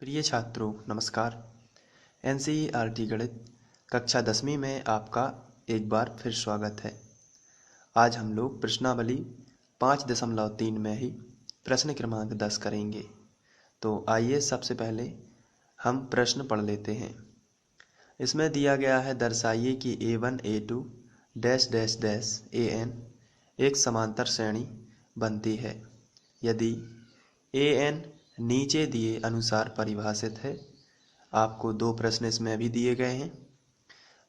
प्रिय छात्रों नमस्कार। एनसीईआरटी गणित कक्षा 10वीं में आपका एक बार फिर स्वागत है। आज हम लोग प्रश्नावली 5.3 में ही प्रश्न क्रमांक 10 करेंगे। तो आइए सबसे पहले हम प्रश्न पढ़ लेते हैं। इसमें दिया गया है, दर्शाइए कि A1 A2 dash dash dash AN एक समांतर श्रेणी बनती है यदि AN नीचे दिए अनुसार परिभाषित है। आपको दो प्रश्न इसमें भी दिए गए हैं।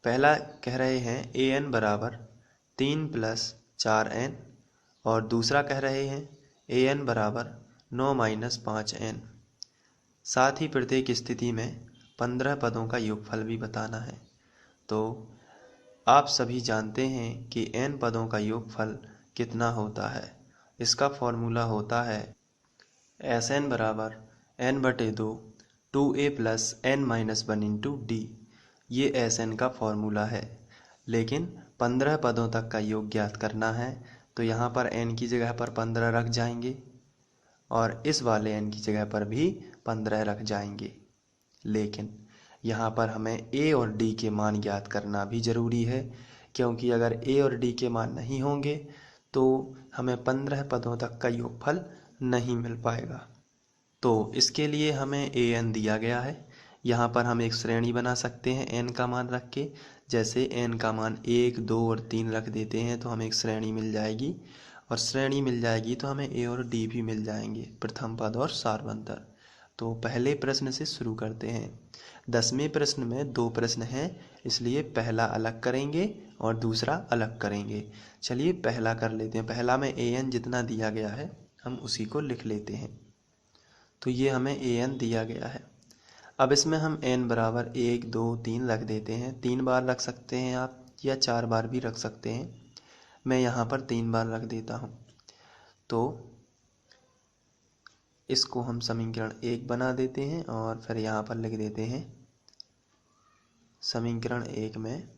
पहला कह रहे हैं AN बराबर 3 + 4N और दूसरा कह रहे हैं AN बराबर 9 - 5N। साथ ही प्रत्येक स्थिति में 15 पदों का योगफल भी बताना है। तो आप सभी जानते हैं कि N पदों का योगफल कितना होता है। इसका फॉर्मूला होता है Sn बराबर n/2 2a + n - 1 × d। ये Sn का फॉर्मूला है, लेकिन 15 पदों तक का योग ज्ञात करना है। तो यहाँ पर n की जगह पर 15 रख जाएंगे और इस वाले n की जगह पर भी 15 रख जाएंगे। लेकिन यहाँ पर हमें a और d के मान ज्ञात करना भी ज़रूरी है, क्योंकि अगर a और d के मान नहीं होंगे तो हमें 15 पदों तक का योगफल नहीं मिल पाएगा। तो इसके लिए हमें AN दिया गया है। यहाँ पर हम एक श्रेणी बना सकते हैं n का मान रख के। जैसे n का मान 1, 2 और 3 रख देते हैं तो हमें एक श्रेणी मिल जाएगी, और श्रेणी मिल जाएगी तो हमें A और D भी मिल जाएंगे, प्रथम पद और सार्वंतर। तो पहले प्रश्न से शुरू करते हैं। 10वें प्रश्न में दो प्रश्न हैं, इसलिए पहला अलग करेंगे और दूसरा अलग करेंगे। चलिए पहला कर लेते हैं। पहला में AN जितना दिया गया है हम उसी को लिख लेते हैं। तो ये हमें AN दिया गया है। अब इसमें हम n बराबर 1, 2, 3 रख देते हैं। 3 बार रख सकते हैं आप, या 4 बार भी रख सकते हैं। मैं यहाँ पर 3 बार रख देता हूँ। तो इसको हम समीकरण 1 बना देते हैं और फिर यहाँ पर लिख देते हैं समीकरण 1 में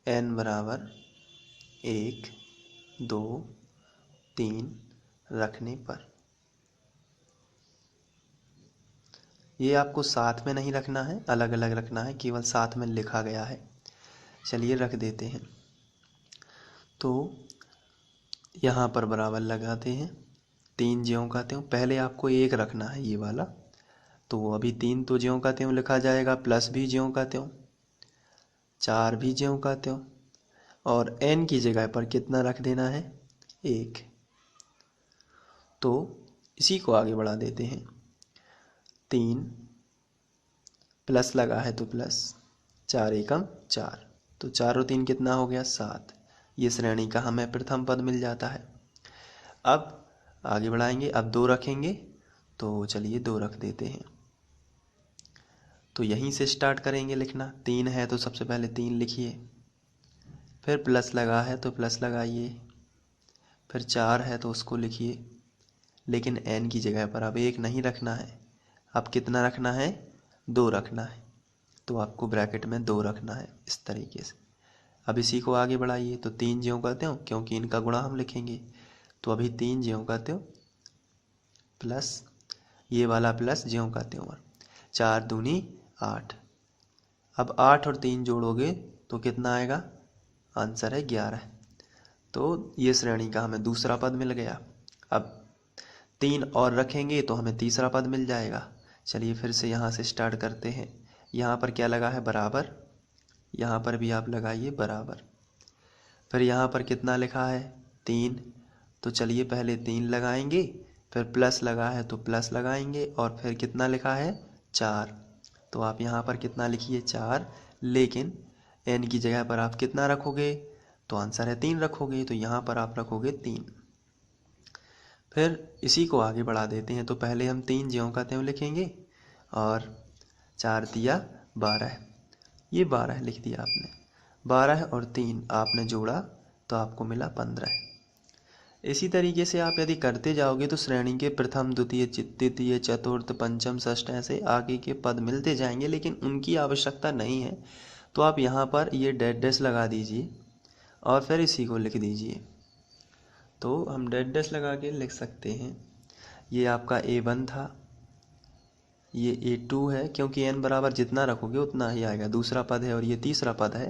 n बराबर 1, 2, 3 रखने पर। ये आपको साथ में नहीं रखना है, अलग अलग रखना है, केवल साथ में लिखा गया है। चलिए रख देते हैं। तो यहाँ पर बराबर लगाते हैं। 3 ज्यों का त्यों। पहले आपको 1 रखना है ये वाला, तो अभी 3 तो ज्यों का त्यों लिखा जाएगा, प्लस भी ज्यों का त्यों, 4 भी ज्यों का त्यों, और n की जगह पर कितना रख देना है, 1। तो इसी को आगे बढ़ा देते हैं। 3 प्लस लगा है तो प्लस, 4 एकम 4, तो 4 और 3 कितना हो गया, 7। ये श्रेणी का हमें प्रथम पद मिल जाता है। अब आगे बढ़ाएंगे। अब 2 रखेंगे, तो चलिए 2 रख देते हैं। तो यहीं से स्टार्ट करेंगे लिखना। 3 है तो सबसे पहले 3 लिखिए, फिर प्लस लगा है तो प्लस लगाइए, फिर 4 है तो उसको लिखिए। लेकिन n की जगह पर अब 1 नहीं रखना है, अब कितना रखना है, 2 रखना है। तो आपको ब्रैकेट में 2 रखना है इस तरीके से। अब इसी को आगे बढ़ाइए। तो 3 ज्यों का त्यों, क्योंकि इनका गुणा हम लिखेंगे, तो अभी 3 ज्यों का त्यों प्लस ये वाला प्लस ज्यों का त्यों, 4 दूनी 8। अब 8 और 3 जोड़ोगे तो कितना आएगा, आंसर है 11। तो ये श्रेणी का हमें दूसरा पद मिल गया। अब 3 और रखेंगे तो हमें तीसरा पद मिल जाएगा। चलिए फिर से यहाँ से स्टार्ट करते हैं। यहाँ पर क्या लगा है, बराबर। यहाँ पर भी आप लगाइए बराबर। फिर यहाँ पर कितना लिखा है, 3। तो चलिए पहले 3 लगाएंगे, फिर प्लस लगा है तो प्लस लगाएंगे, और फिर कितना लिखा है, 4। तो आप यहाँ पर कितना लिखिए, 4। लेकिन n की जगह पर आप कितना रखोगे, तो आंसर है 3 रखोगे, तो यहाँ पर आप रखोगे 3। फिर इसी को आगे बढ़ा देते हैं। तो पहले हम 3 ज्यों का त्यों लिखेंगे, और 4 दिया 12, ये 12 लिख दिया आपने। 12 और 3 आपने जोड़ा तो आपको मिला 15। इसी तरीके से आप यदि करते जाओगे तो श्रेणी के प्रथम, द्वितीय, तृतीय, चतुर्थ, पंचम, षष्ठ ऐसे आगे के पद मिलते जाएंगे, लेकिन उनकी आवश्यकता नहीं है। तो आप यहाँ पर ये डैश डैश लगा दीजिए और फिर इसी को लिख दीजिए। तो हम डैश डैश लगा के लिख सकते हैं, ये आपका A1 था, ये A2 है, क्योंकि n बराबर जितना रखोगे उतना ही आएगा। दूसरा पद है और ये तीसरा पद है,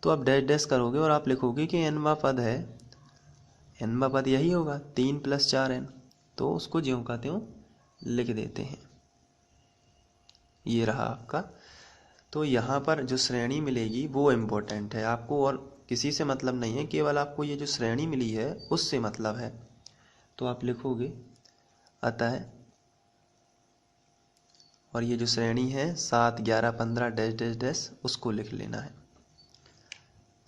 तो आप डैश डैश करोगे और आप लिखोगे कि nवां पद है, nवां पद यही होगा 3 + 4n, तो उसको ज्यों का त्यों लिख देते हैं। ये रहा आपका। तो यहाँ पर जो श्रेणी मिलेगी वो इम्पोर्टेंट है, आपको और किसी से मतलब नहीं है, केवल आपको ये जो श्रेणी मिली है उससे मतलब है। तो आप लिखोगे अतः, और ये जो श्रेणी है 7, 11, 15 डैश डैश डैश, उसको लिख लेना है।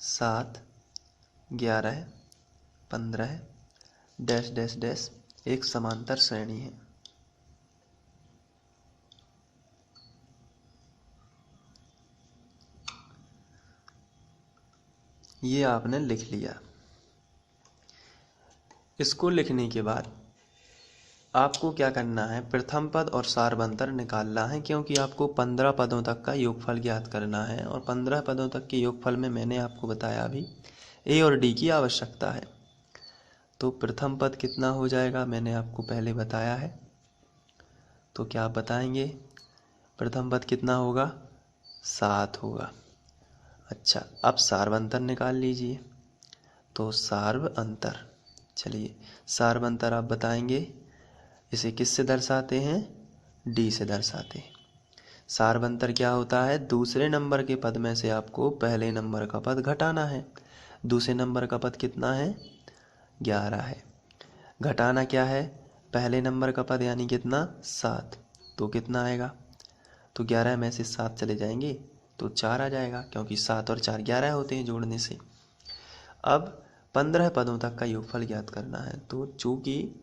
7, 11, 15 डैश डैश डैश एक समांतर श्रेणी है। ये आपने लिख लिया। इसको लिखने के बाद आपको क्या करना है, प्रथम पद और सार्वंतर निकालना है, क्योंकि आपको 15 पदों तक का योगफल ज्ञात करना है। और 15 पदों तक के योगफल में मैंने आपको बताया अभी ए और डी की आवश्यकता है। तो प्रथम पद कितना हो जाएगा मैंने आपको पहले बताया है, तो क्या आप बताएंगे? प्रथम पद कितना होगा? 7 होगा। अच्छा, अब सार्वंतर निकाल लीजिए। तो सार्व अंतर, चलिए सार्वंतर आप बताएंगे, इसे किससे दर्शाते हैं? डी से दर्शाते हैं। सार्वंतर क्या होता है? दूसरे नंबर के पद में से आपको पहले नंबर का पद घटाना है। दूसरे नंबर का पद कितना है? 11 है। घटाना क्या है? पहले नंबर का पद, यानी कितना? 7। तो कितना आएगा? तो 11 में से 7 चले जाएंगे तो 4 आ जाएगा, क्योंकि 7 और 4 11 होते हैं जोड़ने से। अब 15 पदों तक का योगफल ज्ञात करना है, तो चूँकि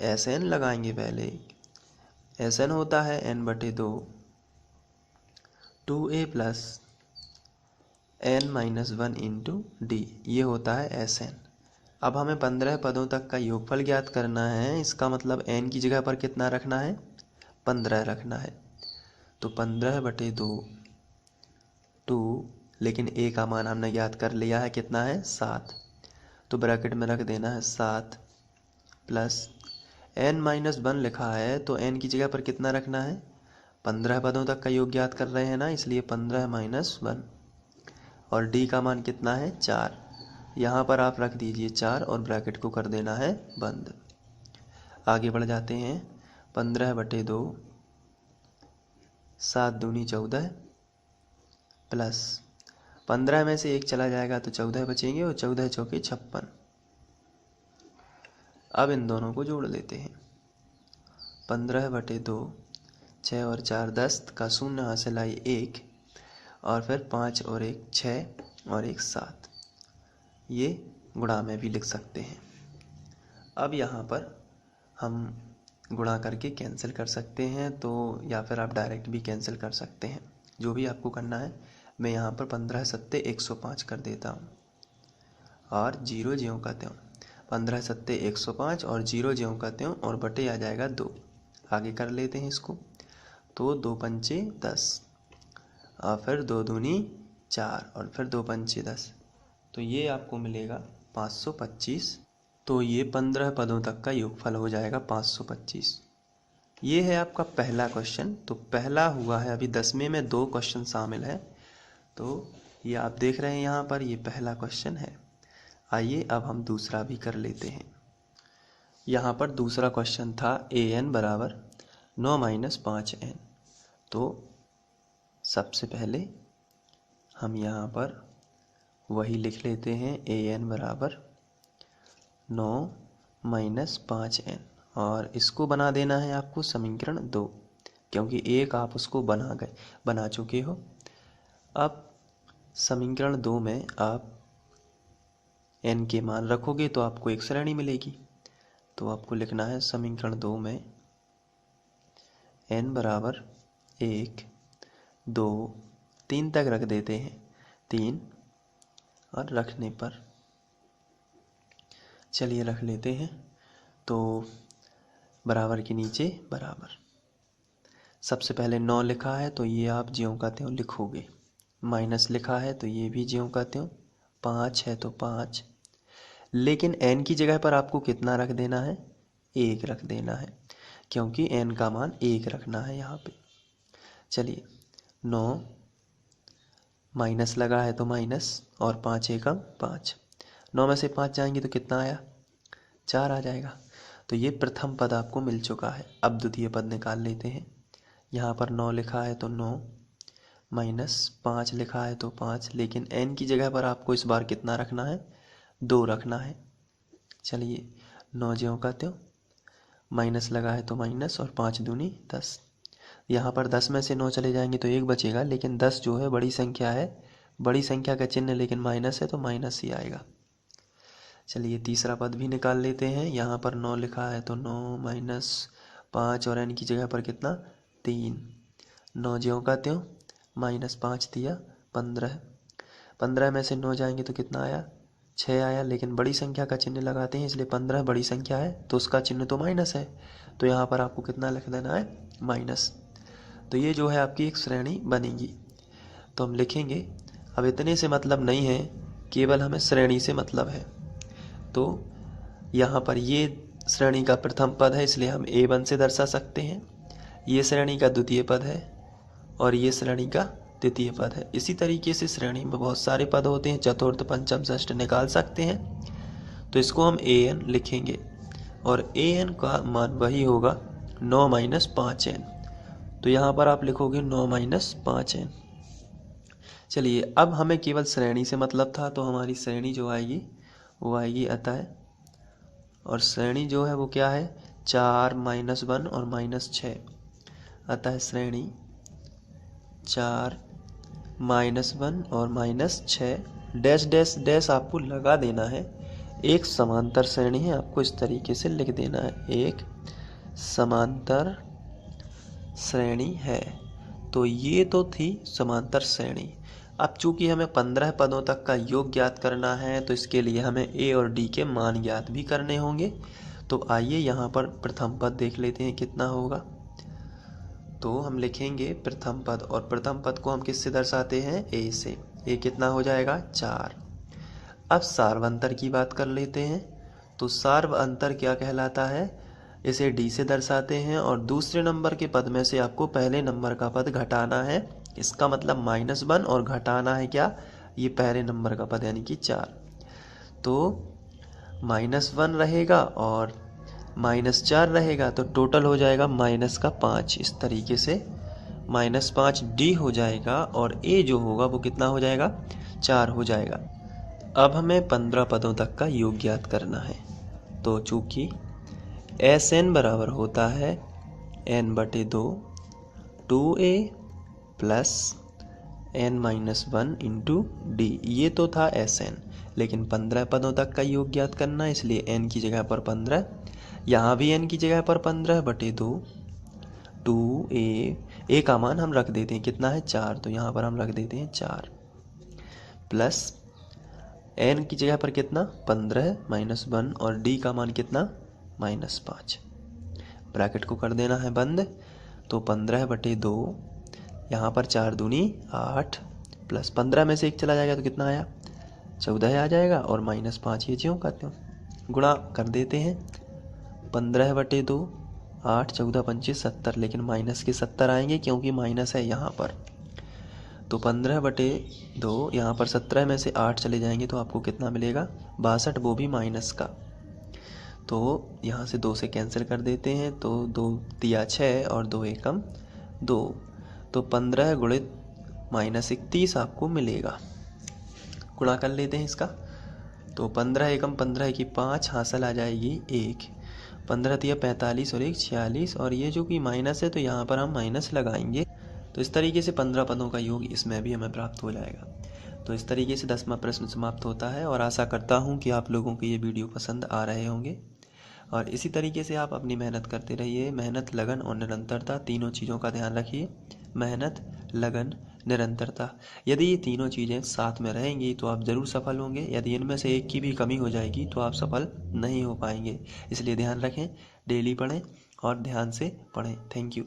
Sn लगाएंगे पहले। Sn होता है n/2 2a + n-1 × d, ये होता है Sn। अब हमें 15 पदों तक का योगफल ज्ञात करना है, इसका मतलब n की जगह पर कितना रखना है? 15 रखना है। तो 15/2 2, लेकिन a का मान हमने ज्ञात कर लिया है, कितना है? 7। तो ब्रैकेट में रख देना है 7 + n-1 लिखा है, तो n की जगह पर कितना रखना है? 15 पदों तक का योग ज्ञात कर रहे हैं ना, इसलिए 15 - 1। और d का मान कितना है? 4। यहाँ पर आप रख दीजिए 4 और ब्रैकेट को कर देना है बंद। आगे बढ़ जाते हैं। 15/2 7 दूनी 14 प्लस 15 में से 1 चला जाएगा तो 14 बचेंगे, और 14 चौके 56। अब इन दोनों को जोड़ लेते हैं। 15/2 6 और 4 10 का शून्य हासिल आई 1, और फिर 5 और 1 6 और 1 7, ये गुणा में भी लिख सकते हैं। अब यहाँ पर हम गुणा करके कैंसिल कर सकते हैं, तो या फिर आप डायरेक्ट भी कैंसिल कर सकते हैं, जो भी आपको करना है। मैं यहाँ पर 15 सत्ते 105 कर देता हूँ, और 0 ज्यों का त्यों। 15 सत्ते 105 और 0 ज्यों का त्यों, और बटे आ जाएगा 2। आगे कर लेते हैं इसको। तो 2 पंचे 10, और फिर 2 दूनी 4, और फिर 2 पंचे 10, तो ये आपको मिलेगा 525। तो ये 15 पदों तक का योगफल हो जाएगा 525। ये है आपका पहला क्वेश्चन। तो पहला हुआ है, अभी 10वें में 2 क्वेश्चन शामिल है, तो ये आप देख रहे हैं यहाँ पर, ये पहला क्वेश्चन है। आइए अब हम दूसरा भी कर लेते हैं। यहाँ पर दूसरा क्वेश्चन था an = 9 - 5n। तो सबसे पहले हम यहाँ पर वही लिख लेते हैं, an = 9 - 5n, और इसको बना देना है आपको समीकरण 2, क्योंकि एक आप उसको बना चुके हो। अब समीकरण 2 में आप n के मान रखोगे तो आपको एक श्रेणी मिलेगी। तो आपको लिखना है समीकरण 2 में n = 1 2 3 तक रख देते हैं, 3, और रखने पर चलिए रख लेते हैं। तो बराबर के नीचे बराबर, सबसे पहले 9 लिखा है तो ये आप ज्यों का त्यों लिखोगे, माइनस लिखा है तो ये भी ज्यों का त्यों, 5 है तो 5, लेकिन n की जगह पर आपको कितना रख देना है? 1 रख देना है, क्योंकि n का मान 1 रखना है यहाँ पे। चलिए 9 माइनस लगा है तो माइनस, और 5 एकम 5, 9 में से 5 जाएंगे तो कितना आया, 4 आ जाएगा। तो ये प्रथम पद आपको मिल चुका है। अब द्वितीय पद निकाल लेते हैं। यहाँ पर 9 लिखा है तो 9 माइनस 5 लिखा है तो 5, लेकिन n की जगह पर आपको इस बार कितना रखना है, 2 रखना है। चलिए 9 ज्यों का त्यों, माइनस लगा है तो माइनस, और 5 दूनी 10। यहाँ पर 10 में से 9 चले जाएंगे तो 1 बचेगा, लेकिन 10 जो है बड़ी संख्या है, बड़ी संख्या का चिन्ह लेकिन माइनस है तो माइनस ही आएगा। चलिए तीसरा पद भी निकाल लेते हैं। यहाँ पर 9 लिखा है तो 9 माइनस 5, और n की जगह पर कितना, 3, 9 ज्यों का त्यों, माइनस 5 दिया 15, 15 में से 9 जाएंगे तो कितना आया, 6 आया, लेकिन बड़ी संख्या का चिन्ह लगाते हैं इसलिए 15 बड़ी संख्या है तो उसका चिन्ह तो माइनस है, तो यहाँ पर आपको कितना लिख देना है, माइनस। तो ये जो है आपकी एक श्रेणी बनेगी। तो हम लिखेंगे, अब इतने से मतलब नहीं है, केवल हमें श्रेणी से मतलब है। तो यहाँ पर ये श्रेणी का प्रथम पद है इसलिए हम A1 से दर्शा सकते हैं, ये श्रेणी का द्वितीय पद है, और ये श्रेणी का तृतीय पद है। इसी तरीके से श्रेणी में बहुत सारे पद होते हैं, चतुर्थ पंचम षष्ठ निकाल सकते हैं। तो इसको हम an लिखेंगे, और an का मान वही होगा 9 माइनस 5n। तो यहाँ पर आप लिखोगे 9 माइनस 5n। चलिए अब हमें केवल श्रेणी से मतलब था, तो हमारी श्रेणी जो आएगी वो आएगी अतः, और श्रेणी जो है वो क्या है, 4 माइनस 1 और माइनस 6। अतः श्रेणी 4 माइनस 1 और माइनस 6 डैश डैश डैश आपको लगा देना है। एक समांतर श्रेणी है, आपको इस तरीके से लिख देना है, एक समांतर श्रेणी है। तो ये तो थी समांतर श्रेणी। अब चूंकि हमें 15 पदों तक का योग ज्ञात करना है, तो इसके लिए हमें a और d के मान ज्ञात भी करने होंगे। तो आइए यहाँ पर प्रथम पद देख लेते हैं कितना होगा। तो हम लिखेंगे प्रथम पद, और प्रथम पद को हम किससे दर्शाते हैं, a से। a कितना हो जाएगा, 4। अब सार्वंतर की बात कर लेते हैं। तो सार्वंतर क्या कहलाता है, इसे d से दर्शाते हैं, और दूसरे नंबर के पद में से आपको पहले नंबर का पद घटाना है। इसका मतलब -1, और घटाना है क्या, ये पहले नंबर का पद यानी कि 4। तो -1 रहेगा और -4 रहेगा, तो टोटल हो जाएगा -5। इस तरीके से -5d हो जाएगा, और a जो होगा वो कितना हो जाएगा, 4 हो जाएगा। अब हमें 15 पदों तक का योग ज्ञात करना है। तो चूंकि Sn बराबर होता है n/2 2a plus n-1 into d, ये तो था Sn, लेकिन 15 पदों तक का योग ज्ञात करना है इसलिए n की जगह पर 15, यहाँ भी n की जगह पर 15/2 2a का मान हम रख देते हैं कितना है, 4, तो यहाँ पर हम रख देते हैं 4, प्लस n की जगह पर कितना 15 -1, और d का मान कितना -5। ब्रैकेट को कर देना है बंद। तो 15/2, यहाँ पर 4 दूनी 8, प्लस 15 में से 1 चला जाएगा तो कितना आया, 14 आ जाएगा, और -5 ये ज्यों का त्यों गुणा कर देते हैं। 15/2 8 14 25 70, लेकिन माइनस के 70 आएंगे क्योंकि माइनस है यहाँ पर। तो 15/2 यहाँ पर 17 में से 8 चले जाएंगे तो आपको कितना मिलेगा, 62, वो भी माइनस का। तो यहाँ से 2 से कैंसिल कर देते हैं, तो 2 दिया 6 और 2 एकम 2, तो 15 गुणित -31 आपको मिलेगा। गुणा कर लेते हैं इसका। तो 15 एकम 15 की 5 हासिल आ जाएगी 1, 15 दिया 45 और 1 46, और ये जो कि माइनस है तो यहाँ पर हम माइनस लगाएंगे। तो इस तरीके से 15 पदों का योग इसमें भी हमें प्राप्त हो जाएगा। तो इस तरीके से 10वां प्रश्न समाप्त होता है, और आशा करता हूँ कि आप लोगों को ये वीडियो पसंद आ रहे होंगे, और इसी तरीके से आप अपनी मेहनत करते रहिए। मेहनत, लगन और निरंतरता, तीनों चीज़ों का ध्यान रखिए। मेहनत, लगन, निरंतरता, यदि ये तीनों चीज़ें साथ में रहेंगी तो आप ज़रूर सफल होंगे। यदि इनमें से एक की भी कमी हो जाएगी तो आप सफल नहीं हो पाएंगे। इसलिए ध्यान रखें, डेली पढ़ें और ध्यान से पढ़ें। Thank you.